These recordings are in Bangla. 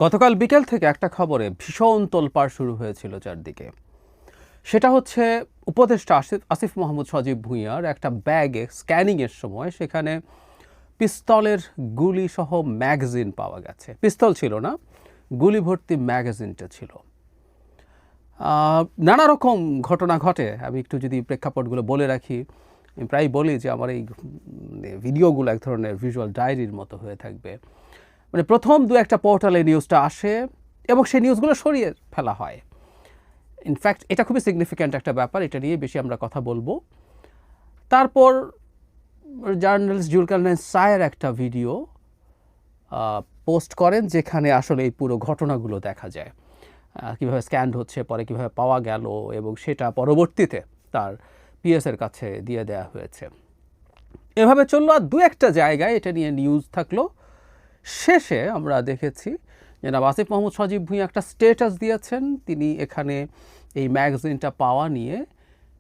গতকাল বিকেল থেকে একটা খবরে ভীষণ তোলপাড় শুরু হয়েছিল চারদিকে। সেটা হচ্ছে উপদেষ্টা আসিফ মাহমুদ সজীব ভুঁইয়ার একটা ব্যাগে স্ক্যানিংয়ের সময় সেখানে পিস্তলের গুলি সহ ম্যাগাজিন পাওয়া গেছে। পিস্তল ছিল না, গুলি ভর্তি ম্যাগাজিনটা ছিল। নানা রকম ঘটনা ঘটে। আমি একটু যদি প্রেক্ষাপটগুলো বলে রাখি, আমি প্রায় বলি যে আমার এই ভিডিওগুলো এক ধরনের ভিজুয়াল ডায়েরির মতো হয়ে থাকবে। মানে প্রথম দু একটা পোর্টালে নিউজটা আসে এবং সেই নিউজগুলো সরিয়ে ফেলা হয়। ইনফ্যাক্ট এটা খুবই সিগনিফিক্যান্ট একটা ব্যাপার, এটা নিয়ে বেশি আমরা কথা বলবো। তারপর জার্নালিস্ট জুলকারনাইন সায়ের একটা ভিডিও পোস্ট করেন যেখানে আসলে এই পুরো ঘটনাগুলো দেখা যায়, কীভাবে স্ক্যান্ড হচ্ছে, পরে কীভাবে পাওয়া গেল এবং সেটা পরবর্তীতে তার পিএসের কাছে দিয়ে দেওয়া হয়েছে। এভাবে চললো, আর দু একটা জায়গায় এটা নিয়ে নিউজ থাকলো। শেষে আমরা দেখেছি জনাব আসিফ মাহমুদ সজীব ভুঁইয়া একটা স্ট্যাটাস দিয়েছেন। তিনি এখানে এই ম্যাগাজিনটা পাওয়া নিয়ে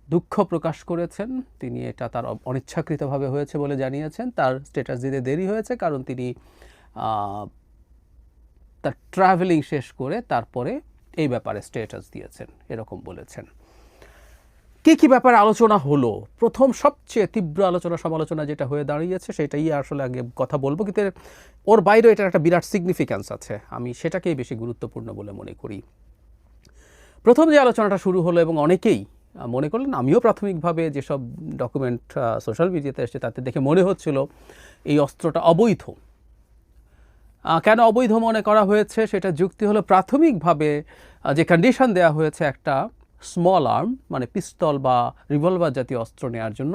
দুঃখ প্রকাশ করেছেন। তিনি এটা তার অনিচ্ছাকৃতভাবে হয়েছে বলে জানিয়েছেন। তার স্ট্যাটাস দিতে দেরি হয়েছে কারণ তিনি তার ট্রাভেলিং শেষ করে তারপরে এই ব্যাপারে স্ট্যাটাস দিয়েছেন, এরকম বলেছেন। কী ব্যাপারে আলোচনা হলো? প্রথম সবচেয়ে তীব্র আলোচনা সমালোচনা যেটা হয়ে দাঁড়িয়েছে সেটাই আসলে আগে কথা বলবো, কিন্তু ওর বাইরেও এটার একটা বিরাট সিগনিফিক্যান্স আছে। আমি সেটাকেই বেশি গুরুত্বপূর্ণ বলে মনে করি। প্রথম যে আলোচনাটা শুরু হলো এবং অনেকেই মনে করলেন, আমিও প্রাথমিকভাবে যেসব ডকুমেন্ট সোশ্যাল মিডিয়াতে এসেছে তাতে দেখে মনে হচ্ছিল এই অস্ত্রটা অবৈধ। কেন অবৈধ মনে করা হয়েছে সেটা যুক্তি হলো, প্রাথমিকভাবে যে কন্ডিশন দেওয়া হয়েছে একটা স্মল আর্ম মানে পিস্তল বা রিভলভার জাতীয় অস্ত্র নেওয়ার জন্য,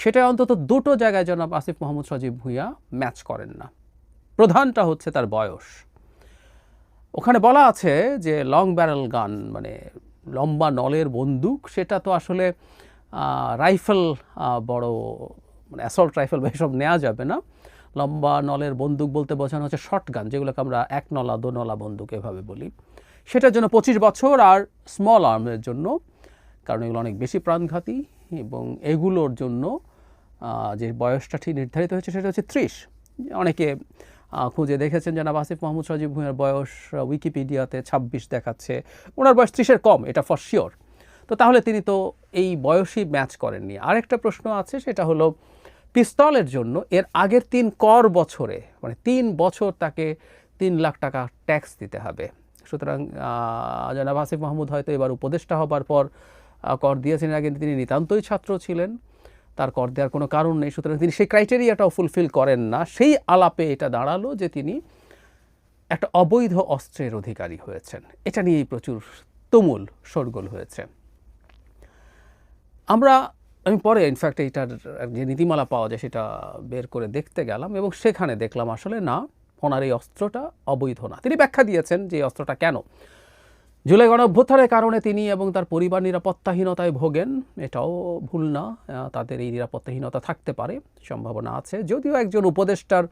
সেটা অন্তত দুটো জায়গায় জনাব আসিফ মাহমুদ সজীব ভুঁইয়া ম্যাচ করেন না। প্রধানটা হচ্ছে তার বয়স। ওখানে বলা আছে যে লং ব্যারেল গান মানে লম্বা নলের বন্দুক, সেটা তো আসলে রাইফেল, বড় মানে অ্যাসল্ট রাইফেল বা এসব নেওয়া যাবে না। লম্বা নলের বন্দুক বলতে বোঝানো হচ্ছে শর্ট গান, যেগুলোকে আমরা এক নলা দো নলা বন্দুক এভাবে বলি। সেটার জন্য 25 বছর, আর স্মল আর্মের জন্য, কারণ এগুলো অনেক বেশি প্রাণঘাতী এবং এগুলোর জন্য যে বয়সটা ঠিক নির্ধারিত হয়েছে সেটা হচ্ছে 30। অনেকে খুঁজে দেখেছেন জনাব আসিফ মাহমুদ সজীব ভুঁইয়ার বয়স উইকিপিডিয়াতে 26 দেখাচ্ছে, ওনার বয়স 30-এর কম, এটা ফর শিওর। তো তাহলে তিনি তো এই বয়সই ম্যাচ করেননি। আরেকটা প্রশ্ন আছে, সেটা হলো পিস্তলের জন্য এর আগের 3 কর বছরে মানে 3 বছর তাকে 3 লাখ টাকা ট্যাক্স দিতে হবে। সুতরাং জনাব আসিফ মাহমুদ হয়তো এবার উপদেষ্টা হবার পর কর দিয়েছেন, আগে তিনি নিতান্তই ছাত্র ছিলেন, তার কর দেওয়ার কোনো কারণ নেই। সুতরাং তিনি সেই ক্রাইটেরিয়াটাও ফুলফিল করেন না। সেই আলাপে এটা দাঁড়ালো যে তিনি একটা অবৈধ অস্ত্রের অধিকারী হয়েছেন। এটা নিয়েই প্রচুর তুমুল শোরগোল হয়েছে। আমি পরে ইনফ্যাক্ট এইটার যে নীতিমালা পাওয়া যায় সেটা বের করে দেখতে গেলাম এবং সেখানে দেখলাম আসলে না, ওনার এই অস্ত্রটা অবৈধ না। তিনি ব্যাখ্যা দিয়েছেন যে এই অস্ত্রটা কেন। জুলাই গণঅভ্যুত্থানের কারণে তিনি এবং তার পরিবার নিরাপত্তাহীনতায় ভোগেন, এটাও ভুল না। তাদের এই নিরাপত্তাহীনতা থাকতে পারে, সম্ভাবনা আছে। যদিও একজন উপদেষ্টার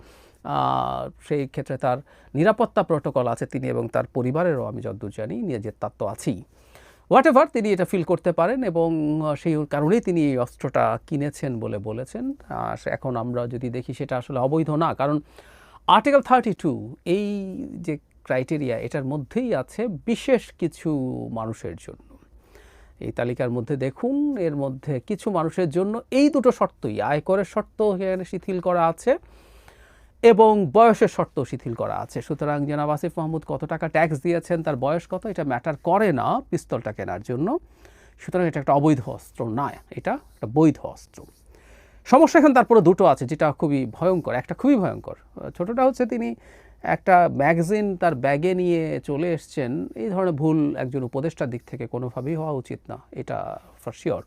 সেই ক্ষেত্রে তার নিরাপত্তা প্রোটোকল আছে, তিনি এবং তার পরিবারেরও আমি যতদূর জানি নিজের তার তো আছেই। হোয়াট এভার, তিনি এটা ফিল করতে পারেন এবং সেই কারণেই তিনি এই অস্ত্রটা কিনেছেন বলে বলেছেন। এখন আমরা যদি দেখি সেটা আসলে অবৈধ না, কারণ আর্টিকেল 32 এই যে ক্রাইটেরিয়া, এটার মধ্যেই আছে বিশেষ কিছু মানুষের জন্য। এই তালিকার মধ্যে দেখুন, এর মধ্যে কিছু মানুষের জন্য এই দুটো শর্তই, আয়করের শর্ত এখানে শিথিল করা আছে এবং বয়সের শর্ত শিথিল করা আছে। সুতরাং জনাব আসিফ মাহমুদ কত টাকা ট্যাক্স দিয়েছেন, তার বয়স কত, এটা ম্যাটার করে না পিস্তলটা কেনার জন্য। সুতরাং এটা একটা অবৈধ অস্ত্র না, এটা একটা বৈধ অস্ত্র। সমস্যা এখন তারপরে দুটো আছে, যেটা খুবই ভয়ঙ্কর। একটা খুবই ভয়ঙ্কর, ছোটটা হচ্ছে তিনি একটা ম্যাগাজিন তার ব্যাগে নিয়ে চলে এসছেন। এই ধরনের ভুল একজন উপদেষ্টার দিক থেকে কোনোভাবেই হওয়া উচিত না, এটা ফর শিওর।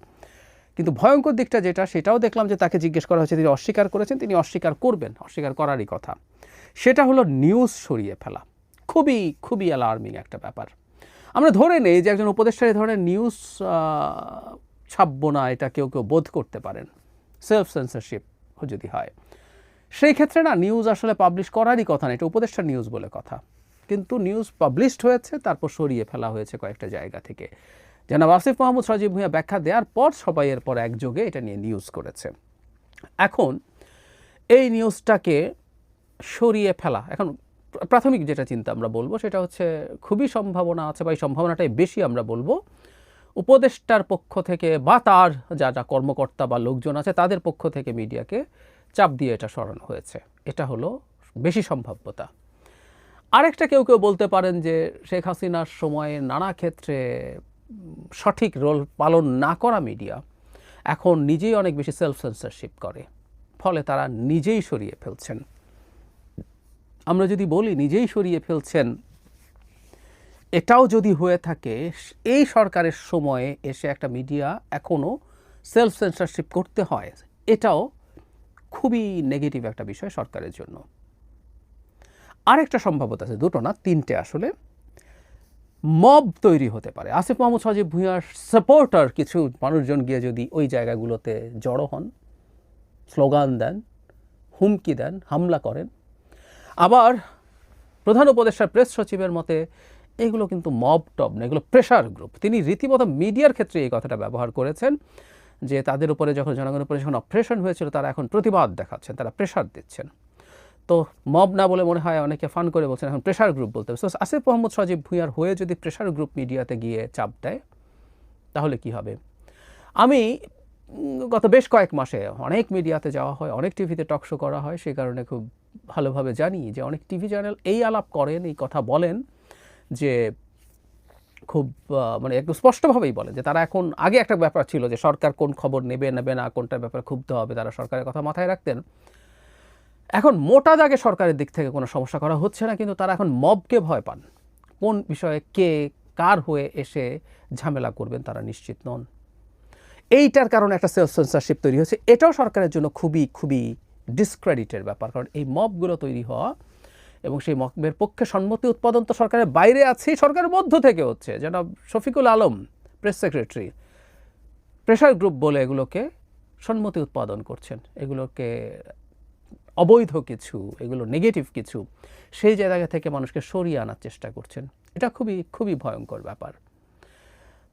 কিন্তু ভয়ঙ্কর দিকটা যেটা, সেটাও দেখলাম যে তাকে জিজ্ঞেস করা হয়েছে, তিনি অস্বীকার করেছেন, তিনি অস্বীকার করবেন, অস্বীকার করারই কথা। সেটা হলো নিউজ সরিয়ে ফেলা। খুবই খুবই অ্যালার্মিং একটা ব্যাপার। আমরা ধরে নেই যে একজন উপদেষ্টার এই ধরনের নিউজ ছাপবো না, এটা কেউ কেউ বোধ করতে পারেন, সেলফ সেন্সরশিপ যদি হয়। সেই ক্ষেত্রে না, নিউজ আসলে পাবলিশ করারই কথা না, এটা উপদেষ্টার নিউজ বলে কথা। কিন্তু নিউজ পাবলিশড হয়েছে, তারপর সরিয়ে ফেলা হয়েছে কয়েকটা জায়গা থেকে। জনাব আসিফ মাহমুদ সজীব ভুঁইয়া ব্যাখ্যা দেওয়ার পর সবাই এরপর একযোগে এটা নিয়ে নিউজ করেছে। এখন এই নিউজটাকে সরিয়ে ফেলা, এখন প্রাথমিক যেটা চিন্তা আমরা বলবো সেটা হচ্ছে খুবই সম্ভাবনা আছে, বা এই সম্ভাবনাটাই বেশি আমরা বলবো, উপদেষ্টার পক্ষ থেকে বা তার যারা কর্মকর্তা বা লোকজন আছে তাদের পক্ষ থেকে মিডিয়াকে চাপ দিয়ে এটা সরানো হয়েছে। এটা হলো বেশি সম্ভাব্যতা। আরেকটা কেউ কেউ বলতে পারেন যে শেখ হাসিনার সময়ে নানা ক্ষেত্রে সঠিক রোল পালন না করা মিডিয়া এখন নিজেই অনেক বেশি সেলফ সেন্সরশিপ করে, ফলে তারা নিজেই সরিয়ে ফেলছেন। আমরা যদি বলি নিজেই সরিয়ে ফেলছেন, এটাও যদি হয়ে থাকে, এই সরকারের সময়ে এসে একটা মিডিয়া এখনও সেলফ সেন্সরশিপ করতে হয়, এটাও খুবই নেগেটিভ একটা বিষয় সরকারের জন্য। আরেকটা সম্ভাবনা আছে, দুটো না তিনটে আসলে। মব তৈরি হতে পারে। আসিফ মাহমুদ সজীব ভুঁইয়ার সাপোর্টার কিছু মানুষজন গিয়ে যদি ওই জায়গাগুলোতে জড়ো হন, স্লোগান দেন, হুমকি দেন, হামলা করেন। আবার প্রধান উপদেষ্টার প্রেস সচিবের মতে এগুলো কিন্তু মব টব না, এগুলো প্রেশার গ্রুপ। তিনি রীতিমতো মিডিয়ার ক্ষেত্রে এই কথাটা ব্যবহার করেছেন যে তাদের উপরে যখন জনগণের উপরে যখন অপারেশন হয়েছিল তারা এখন প্রতিবাদ দেখাচ্ছেন, তারা প্রেশার দিচ্ছেন। তো মব না বলে মনে হয় অনেকে ফান করে বলছেন এখন প্রেশার গ্রুপ বলতে হবে। সো আসিফ মাহমুদ সজীব ভুঁইয়ার হয়ে যদি প্রেশার গ্রুপ মিডিয়াতে গিয়ে চাপ দেয় তাহলে কি হবে? আমি গত বেশ কয়েক মাসে অনেক মিডিয়াতে যাওয়া হয়, অনেক টিভিতে টক শো করা হয়, সেই কারণে খুব ভালোভাবে জানি যে অনেক টিভি চ্যানেল এই আলাপ করেন, এই কথা বলেন যে খুব মানে একটু স্পষ্টভাবেই বলেন যে তারা এখন, আগে একটা ব্যাপার ছিল যে সরকার কোন খবর নেবে নেবে না, কোনটার ব্যাপারে ক্ষুব্ধ হবে, তারা সরকারের কথা মাথায় রাখতেন। এখন মোটা দাগে সরকারের দিক থেকে কোনো সমস্যা করা হচ্ছে না, কিন্তু তারা এখন মবকে ভয় পান। কোন বিষয়ে কে কার হয়ে এসে ঝামেলা করবেন তারা নিশ্চিত নন। এইটার কারণে একটা সেলফ সেন্সরশিপ তৈরি হয়েছে। এটাও সরকারের জন্য খুবই খুবই ডিসক্রেডিটের ব্যাপার, কারণ এই মবগুলো তৈরি হওয়া এবং সেই মবের পক্ষে সম্মতি উৎপাদন তো সরকারের বাইরে আছে, সরকারের মধ্য থেকে হচ্ছে। জনাব Shafiqul Alam press secretary pressure group বলে এগুলোকে সম্মতি উৎপাদন করছেন, এগুলোকে অবৈধ কিছু, এগুলো নেগেটিভ কিছু, সেই জায়গা থেকে মানুষকে সরিয়ে আনার চেষ্টা করছেন। এটা খুবই খুবই ভয়ঙ্কর ব্যাপার।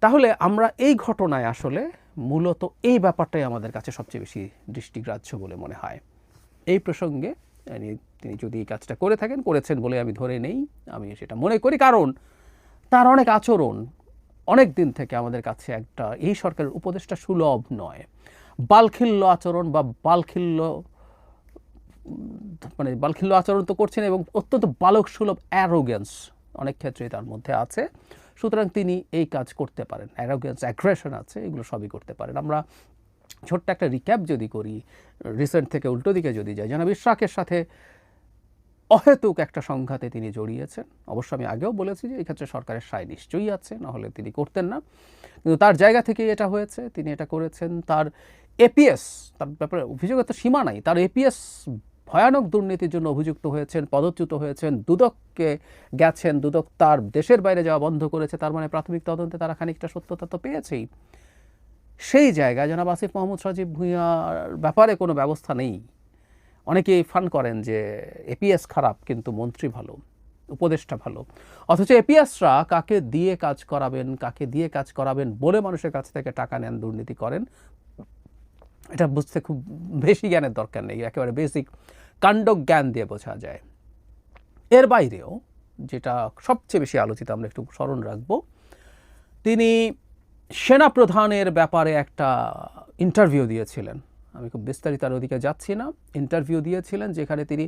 তাহলে আমরা এই ঘটনায় আসলে মূলত এই ব্যাপারটাই আমাদের কাছে সবচেয়ে বেশি দৃষ্টিগ্রাহ্য বলে মনে হয়। এই প্রসঙ্গে তিনি যদি এই কাজটা করে থাকেন, করেছেন বলে আমি ধরে নেই, আমি সেটা মনে করি, কারণ তার অনেক আচরণ অনেক দিন থেকে আমাদের কাছে একটা এই সরকারের উপদেষ্টা সুলভ নয়। বালখিল্য আচরণ বা বালখিল্য আচরণ তো করছেন, এবং অত্যন্ত বালক সুলভ অ্যারোগেন্স অনেক ক্ষেত্রেই তার মধ্যে আছে। সুতরাং তিনি এই কাজ করতে পারেন, অ্যারোগেন্স, অ্যাগ্রেশন আছে, এগুলো সবই করতে পারেন। আমরা ছোট্ট একটা রিক্যাপ যদি করি, রিসেন্ট থেকে উল্টো দিকে যদি যাই, জনাব ইশরাকের সাথে অহেতুক একটা সংঘাতে তিনি জড়িয়েছেন। অবশ্য আমি আগেও বলেছি যে এই ক্ষেত্রে সরকারের সায় নিশ্চয়ই আছে, নাহলে তিনি করতেন না, কিন্তু তার জায়গা থেকেই এটা হয়েছে, তিনি এটা করেছেন। তার এপিএস, তার ব্যাপারে অভিযোগের তো সীমা নাই, তার এপিএস ভয়ানক দুর্নীতির জন্য অভিযুক্ত হয়েছেন, পদচ্যুত হয়েছেন, দুদককে গেছেন, দুদক তার দেশের বাইরে যাওয়া বন্ধ করেছে, তার মানে প্রাথমিক তদন্তে তারা খানিকটা সত্যতা তো পেয়েছেই। সেই জায়গায় জনাব আসিফ মাহমুদ সজীব ভুঁইয়ার ব্যাপারে কোনো ব্যবস্থা নেই। অনেকেই ফান করেন যে এপিএস খারাপ কিন্তু মন্ত্রী ভালো, উপদেষ্টা ভালো, অথচ এপিএসরা কাকে দিয়ে কাজ করাবেন বলে মানুষের কাছ থেকে টাকা নেন, দুর্নীতি করেন। এটা বুঝতে খুব বেশি জ্ঞানের দরকার নেই, একেবারে বেসিক কাণ্ড জ্ঞান দিয়ে বোঝা যায়। এর বাইরেও যেটা সবচেয়ে বেশি আলোচিত আমরা একটু স্মরণ রাখব, তিনি সেনাপ্রধানের ব্যাপারে একটা ইন্টারভিউ দিয়েছিলেন। আমি খুব বিস্তারিত আর ওদিকে যাচ্ছি না। ইন্টারভিউ দিয়েছিলেন যেখানে তিনি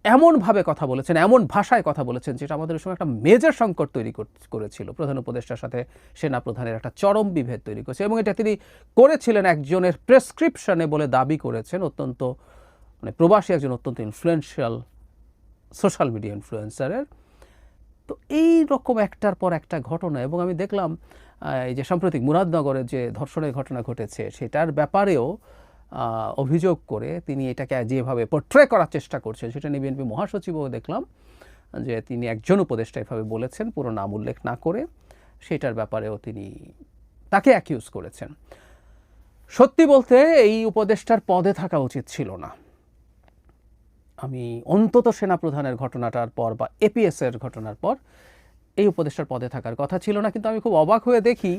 এমনভাবে কথা বলেছেন, এমন ভাষায় কথা বলেছেন, যেটা আমাদের সময় একটা মেজর সংকট তৈরি করেছিল। প্রধান উপদেষ্টার সাথে সেনা প্রধানের একটা চরম বিভেদ তৈরি করেছে, এবং এটা তিনি করেছিলেন একজনের প্রেসক্রিপশনে বলে দাবি করেছেন, অত্যন্ত মানে প্রবাসী একজন অত্যন্ত ইনফ্লুয়েন্সিয়াল সোশ্যাল মিডিয়া ইনফ্লুয়েন্সারের। তো এই রকম একটার পর একটা ঘটনা, এবং আমি দেখলাম এই যে সাম্প্রতিক মুরাদনগরের যে ধর্ষণের ঘটনা ঘটেছে সেটার ব্যাপারেও অভিযোগ করে তিনি এটাকে যেভাবে পোর্ট্রে করার চেষ্টা করছেন, সেটা নিয়ে বিএনপি মহাসচিবও দেখলাম যে তিনি একজন উপদেষ্টা এভাবে বলেছেন, পুরো নাম উল্লেখ না করে, সেটার ব্যাপারেও তিনি তাকে অ্যাকিউজ করেছেন। সত্যি বলতে এই উপদেষ্টার পদে থাকা উচিত ছিল না। আমি অন্তত সেনাপ্রধানের ঘটনাটার পর বা এপিএসের ঘটনার পর এই উপদেষ্টার পদে থাকার কথা ছিল না, কিন্তু আমি খুব অবাক হয়ে দেখি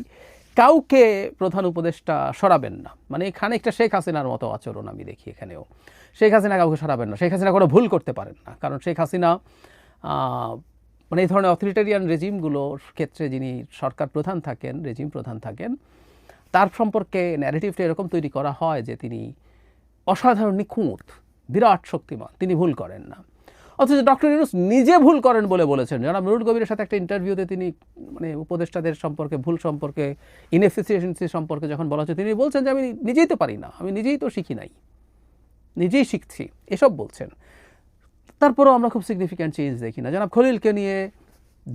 কাউকে প্রধান উপদেষ্টা সরাবেন না, মানে এখানে একটা শেখ হাসিনার মতো আচরণ আমি দেখি এখানেও। শেখ হাসিনা কাউকে সরাবেন না, শেখ হাসিনা কোনো ভুল করতে পারেন না, কারণ শেখ হাসিনা মানে এই ধরনের অথরিটেরিয়ান রেজিমগুলোর ক্ষেত্রে যিনি সরকার প্রধান থাকেন, রেজিম প্রধান থাকেন, তার সম্পর্কে ন্যারেটিভটা এরকম তৈরি করা হয় যে তিনি অসাধারণ নিখুঁত, বিরাট শক্তিমান, তিনি ভুল করেন না। অথচ ডক্টর ইউনূস নিজে ভুল করেন বলে বলেছেন। জনাব নুরুল কবিরের সাথে একটা ইন্টারভিউতে তিনি মানে উপদেষ্টাদের সম্পর্কে, ভুল সম্পর্কে, ইনএফিসিয়েন্সি সম্পর্কে যখন বলা হচ্ছে, তিনি বলছেন যে আমি নিজেই তো পারি না, আমি নিজেই তো শিখি নাই, নিজেই শিখছি, এসব বলছেন। তারপরেও আমরা খুব সিগনিফিক্যান্ট চেঞ্জ দেখি না। জনাব খলিলকে নিয়ে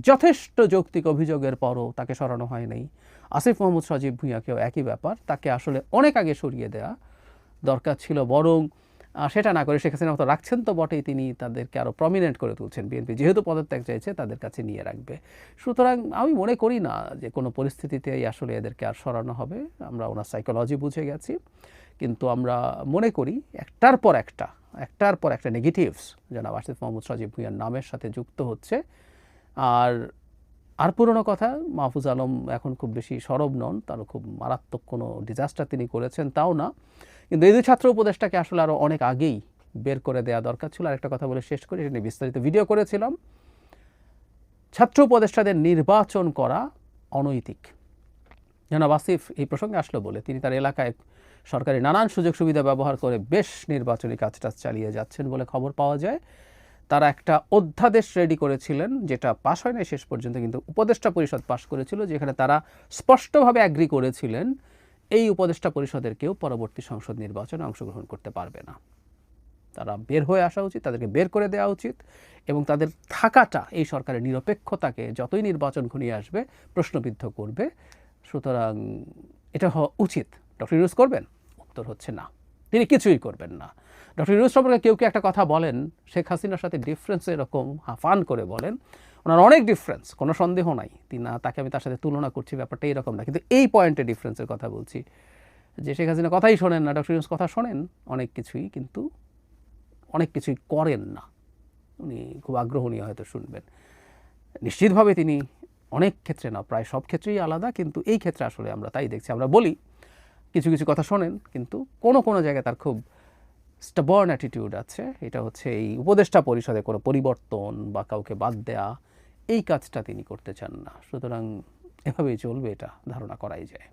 যথেষ্ট যৌক্তিক অভিযোগের পরও তাকে সরানো হয় নাই। আসিফ মাহমুদ সজীব ভুঁইয়াকেও একই ব্যাপার, তাকে আসলে অনেক আগে সরিয়ে দেওয়া দরকার ছিল, বরং সেটা না করে শেখ হাসিনা মতো রাখছেন তো বটেই, তিনি তাদেরকে আরও প্রমিনেন্ট করে তুলছেন। বিএনপি যেহেতু পদত্যাগ চাইছে তাদের কাছে নিয়ে রাখবে। সুতরাং আমি মনে করি না যে কোনো পরিস্থিতিতেই আসলে এদেরকে আর সরানো হবে। আমরা ওনার সাইকোলজি বুঝে গেছি, কিন্তু আমরা মনে করি একটার পর একটা নেগেটিভস জনাব আসিফ মাহমুদ সজীব ভুঁইয়ার নামের সাথে যুক্ত হচ্ছে। আর পুরনো কথা, মাহফুজ আলম এখন খুব বেশি সরব নন, তারও খুব মারাত্মক কোনো ডিজাস্টার তিনি করেছেন তাও না, কিন্তু এই দুই ছাত্র উপদেষ্টাকে আসলে আরও অনেক আগেই বের করে দেওয়া দরকার ছিল। আরেকটা কথা বলে শেষ করি, এটা নিয়ে বিস্তারিত ভিডিও করেছিলাম। ছাত্র উপদেষ্টাদের নির্বাচন করা অনৈতিক। জনাব আসিফ এই প্রসঙ্গে আসলো বলে তিনি তার এলাকায় সরকারি নানান সুযোগ সুবিধা ব্যবহার করে বেশ নির্বাচনী কাজটা চালিয়ে যাচ্ছেন বলে খবর পাওয়া যায়। তারা একটা অধ্যাদেশ রেডি করেছিলেন, যেটা পাশ হয় না শেষ পর্যন্ত, কিন্তু উপদেষ্টা পরিষদ পাশ করেছিল, যেখানে তারা স্পষ্টভাবে অ্যাগ্রি করেছিলেন এই উপদেষ্টা পরিষদের কেউ পরবর্তী সংসদ নির্বাচনে অংশগ্রহণ করতে পারবে না। তারা বের হয়ে আসা উচিত, তাদেরকে বের করে দেওয়া উচিত, এবং তাদের থাকাটা এই সরকারের নিরপেক্ষতাকে যতই নির্বাচন ঘনিয়ে আসবে প্রশ্নবিদ্ধ করবে। সুতরাং এটা হওয়া উচিত। ডক্টর ইউনূস করবেন? উত্তর হচ্ছে না, তিনি কিছুই করবেন না। ডক্টর ইউনূস সম্পর্কে কেউ একটা কথা বলেন, শেখ হাসিনার সাথে ডিফারেন্স এরকম হাফান করে বলেন, ওনার অনেক ডিফারেন্স, কোনো সন্দেহ নাই, তাকে আমি তার সাথে তুলনা করছি, ব্যাপারটা এরকম না, কিন্তু এই পয়েন্টে ডিফারেন্সের কথা বলছি যে শেখ হাসিনা কথাই শোনেন না, ডক্টর ইউনূস কথা শোনেন অনেক কিছুই, কিন্তু অনেক কিছুই করেন না। উনি খুব আগ্রহ নিয়ে হয়তো শুনবেন। নিশ্চিতভাবে তিনি অনেক ক্ষেত্রে না, প্রায় সব ক্ষেত্রেই আলাদা, কিন্তু এই ক্ষেত্রে আসলে আমরা তাই দেখছি। আমরা বলি কিছু কিছু কথা শোনেন, কিন্তু কোনো কোনো জায়গায় তার খুব স্টাবার্ন অ্যাটিটিউড আছে। এটা হচ্ছে এই উপদেষ্টা পরিষদে কোনো পরিবর্তন বা কাউকে বাদ দেয়া, এই কাজটা তিনি করতে চান না। সুতরাং এভাবেই চলবে, এটা ধারণা করাই যায়।